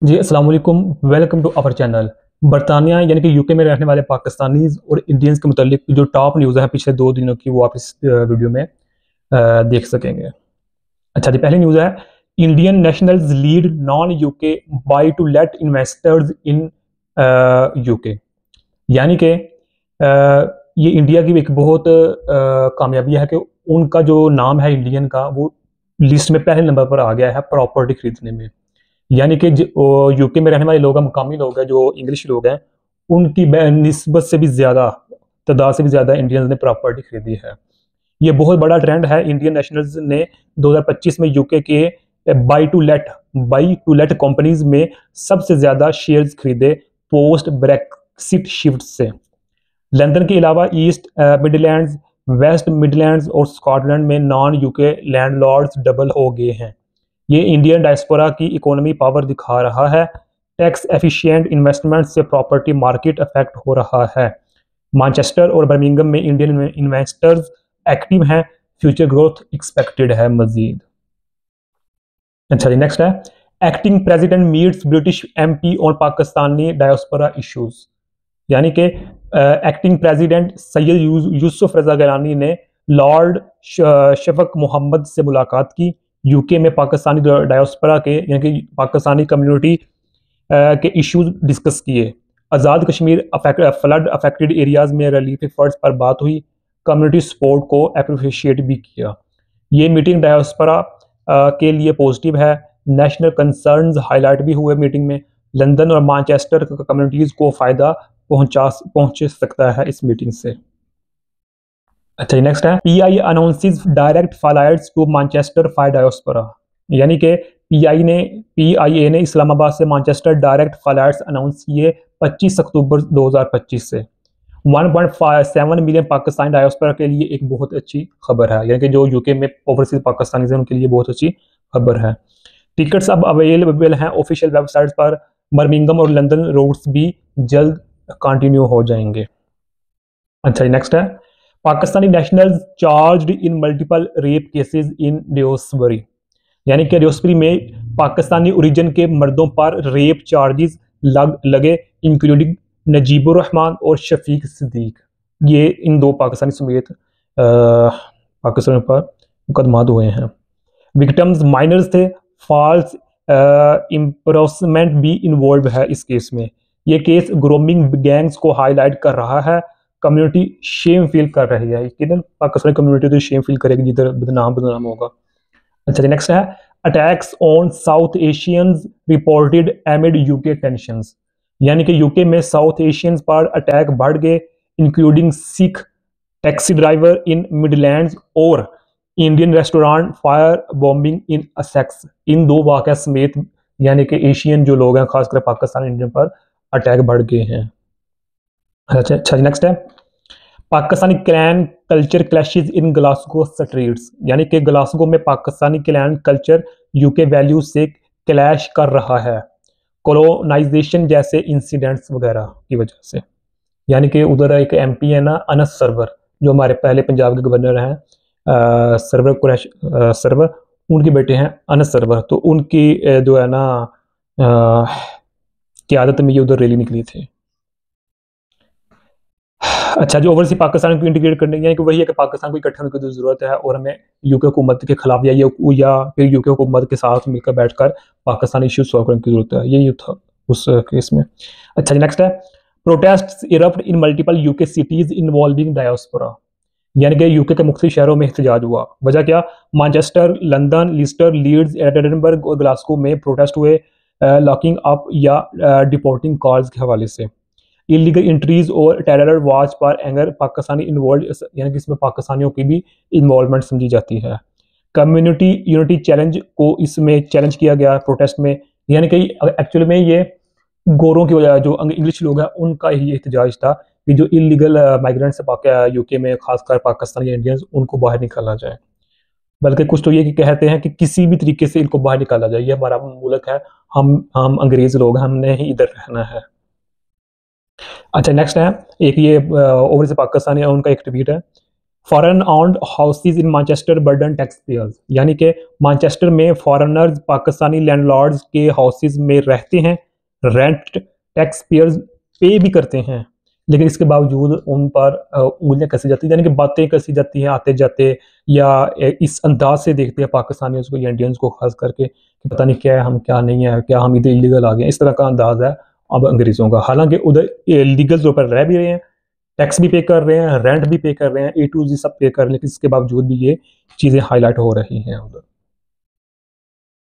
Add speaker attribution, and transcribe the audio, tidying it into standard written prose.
Speaker 1: जी अस्सलाम वालेकुम। Welcome to our channel. बरतानिया यानी कि यूके में रहने वाले पाकिस्तानीज और इंडियंस के मुतालिक जो टॉप न्यूज़ है पिछले 2 दिनों की, वो आप इस वीडियो में देख सकेंगे। अच्छा जी, पहली न्यूज़ है, Indian nationals lead non UK buy to let investors in UK. यानी कि ये इंडिया की एक बहुत कामयाबी है कि उनका जो नाम है इंडियन का, वो लिस्ट में पहले नंबर पर आ गया है प्रॉपर्टी खरीदने में। यानी कि यूके में रहने वाले लोग हैं, मकामी लोग हैं, जो इंग्लिश लोग हैं, उनकी निस्बत से भी ज़्यादा, तादाद से भी ज़्यादा इंडियंस ने प्रॉपर्टी खरीदी है। ये बहुत बड़ा ट्रेंड है। इंडियन नेशनल्स ने 2025 में यूके के बाई टू लेट कंपनीज में सबसे ज़्यादा शेयर्स खरीदे पोस्ट ब्रेक्सिट शिफ्ट से। लंदन के अलावा ईस्ट मिडलैंड्स, वेस्ट मिडलैंड्स और स्कॉटलैंड में नॉन यूके लैंडलॉर्ड्स डबल हो गए हैं। ये इंडियन डायस्पोरा की इकोनॉमी पावर दिखा रहा है। टैक्स एफिशिएंट इन्वेस्टमेंट से प्रॉपर्टी मार्केट अफेक्ट हो रहा है। मानचेस्टर और बर्मिंघम में इंडियन इन्वेस्टर्स एक्टिव हैं। फ्यूचर ग्रोथ एक्सपेक्टेड है मजीद। अच्छा जी, नेक्स्ट है, acting president meets British MP on Pakistani diaspora issues. यानी कि एक्टिंग प्रेसिडेंट सैयद यूसुफ रजा गिलानी ने लॉर्ड शफक मोहम्मद से मुलाकात की। यूके में पाकिस्तानी डायस्पोरा के यानी कि पाकिस्तानी कम्युनिटी के इश्यूज डिस्कस किए। Azad Kashmir flood affected areas में रिलीफ एफर्ट्स पर बात हुई। कम्युनिटी सपोर्ट को अप्रिशिएट भी किया। ये मीटिंग डायस्पोरा के लिए पॉजिटिव है। नेशनल कंसर्न्स हाईलाइट भी हुए मीटिंग में। लंदन और मैनचेस्टर कम्युनिटीज़ को फ़ायदा पहुंच सकता है इस मीटिंग से। अच्छा, नेक्स्ट है, PI announces direct flights to Manchester for diaspora. यानी कि पीआईए ने इस्लामाबाद से मैनचेस्टर डायरेक्ट फ्लाइट्स अनाउंस किए 25 अक्टूबर 2025 से। 1.7 मिलियन पाकिस्तानी डायस्पोरा के लिए एक बहुत अच्छी खबर है। यानी कि जो यूके में ओवरसीज पाकिस्तानी हैं उनके लिए बहुत अच्छी खबर है। टिकट्स अब अवेलेबल हैं ऑफिशियल वेबसाइट्स पर। बर्मिंघम और लंदन रूट्स भी जल्द कंटिन्यू हो जाएंगे। अच्छा, नेक्स्ट है, Pakistani nationals charged in multiple rape cases in Dewsbury. यानी कि डियोस्बरी में पाकिस्तानी ओरिजिन के मर्दों पर रेप चार्जेस लगे, इंक्लूडिंग नजीबुर रहमान और शफीक सिद्दीक। ये इन दो पाकिस्तानी समेत पाकिस्तान पर मुकदमात हुए हैं। विक्टिम्स माइनर्स थे। फॉल्स इम्प्रोसमेंट भी इन्वॉल्व है इस केस में। ये केस ग्रोमिंग गैंग्स को हाईलाइट कर रहा है। कम्युनिटी शेम फील कर रही है। यकीनन पाकिस्तानी कम्युनिटी तो शेम फील करेगी जिधर बदनाम होगा। अच्छा, नेक्स्ट है, attacks on south Asians reported एमिड UK tensions. यानी कि यूके में साउथ एशियंस पर अटैक बढ़ गए, इंक्लूडिंग सिख टैक्सी ड्राइवर इन मिडलैंड्स और इंडियन रेस्टोरेंट फायर बॉम्बिंग इन असेक्स। इन दो वाक़या समेत यानी कि एशियन जो लोग हैं, खासकर पाकिस्तान इंडियन पर अटैक बढ़ गए हैं। अच्छा, नेक्स्ट है, पाकिस्तानी क्लैन कल्चर क्लैशेस इन ग्लासगो स्ट्रीट्स। यानी कि ग्लासगो में Pakistani clan culture UK values से क्लैश कर रहा है, कोलोनाइजेशन जैसे इंसिडेंट्स वगैरह की वजह से। यानी कि उधर एक एमपी है ना, अनस सरवर, जो हमारे पहले पंजाब के गवर्नर हैं, सरवर कुरैश सरवर, उनके बेटे हैं अनस सरवर। तो उनकी जो है ना क़यादत में ये उधर रैली निकली थी। अच्छा, जो ओवरसीज पाकिस्तान को इंटीग्रेट करने यानी कि वही है कि पाकिस्तान को इकट्ठा होने की ज़रूरत है और हमें यूके हुकूमत के खिलाफ या फिर यूके हुकूमत के साथ मिलकर बैठकर पाकिस्तानी इशू सॉल्व करने की ज़रूरत है। यही था उस केस में। अच्छा जी, नेक्स्ट है, प्रोटेस्ट इरप्ट इन multiple UK cities involving diaspora. यानी कि यूके के मुख्तलिफ शहरों में एहतजाज हुआ। वजह क्या? Manchester, London, Leicester, Leeds, Edinburgh और ग्लासगो में प्रोटेस्ट हुए लॉकिंग अप या डिपोर्टिंग कॉज के हवाले से। इलीगल एंट्रीज और टेरर वॉच पर एंगर पाकिस्तानी इन्वॉल्व, यानी कि इसमें पाकिस्तानियों की भी इन्वॉल्वमेंट समझी जाती है। कम्युनिटी यूनिटी चैलेंज को इसमें चैलेंज किया गया प्रोटेस्ट में। यानी कि एक्चुअली में ये गोरों की वजह, जो इंग्लिश लोग हैं, उनका ही एहतजाज था कि जो इलीगल माइग्रेंट्स यूके में, खासकर पाकिस्तानी इंडियंस, उनको बाहर निकाला जाए। बल्कि कुछ तो ये कि कहते हैं कि किसी भी तरीके से इनको बाहर निकाला जाए, ये हमारा मुल्क है, हम अंग्रेज लोग हैं, हमने ही इधर रहना है। अच्छा, नेक्स्ट है, एक ये ओवरसीज पाकिस्तानी है, उनका एक ट्वीट है, foreign owned houses in Manchester burden tax payers, यानी कि मैनचेस्टर में फॉरेनर्स पाकिस्तानी लैंडलॉर्ड्स के हाउसेज में रहते हैं, रेंट टैक्स पेयर्स पे भी करते हैं, लेकिन इसके बावजूद उन पर उंगलियां कसी जाती हैं, यानी कि बातें कसी जाती हैं आते जाते, या इस अंदाज से देखते हैं पाकिस्तानियों को या इंडियंस को खास करके कि पता नहीं क्या है, हम क्या नहीं है, क्या हम इधर इलीगल आ गए, इस तरह का अंदाज है अब अंग्रेज़ों का। हालांकि उधर लीगल तौर पर रह भी रहे हैं, टैक्स भी पे कर रहे हैं, रेंट भी पे कर रहे हैं, A to Z सब पे कर रहे हैं, लेकिन इसके बावजूद भी ये चीज़ें हाईलाइट हो रही हैं उधर।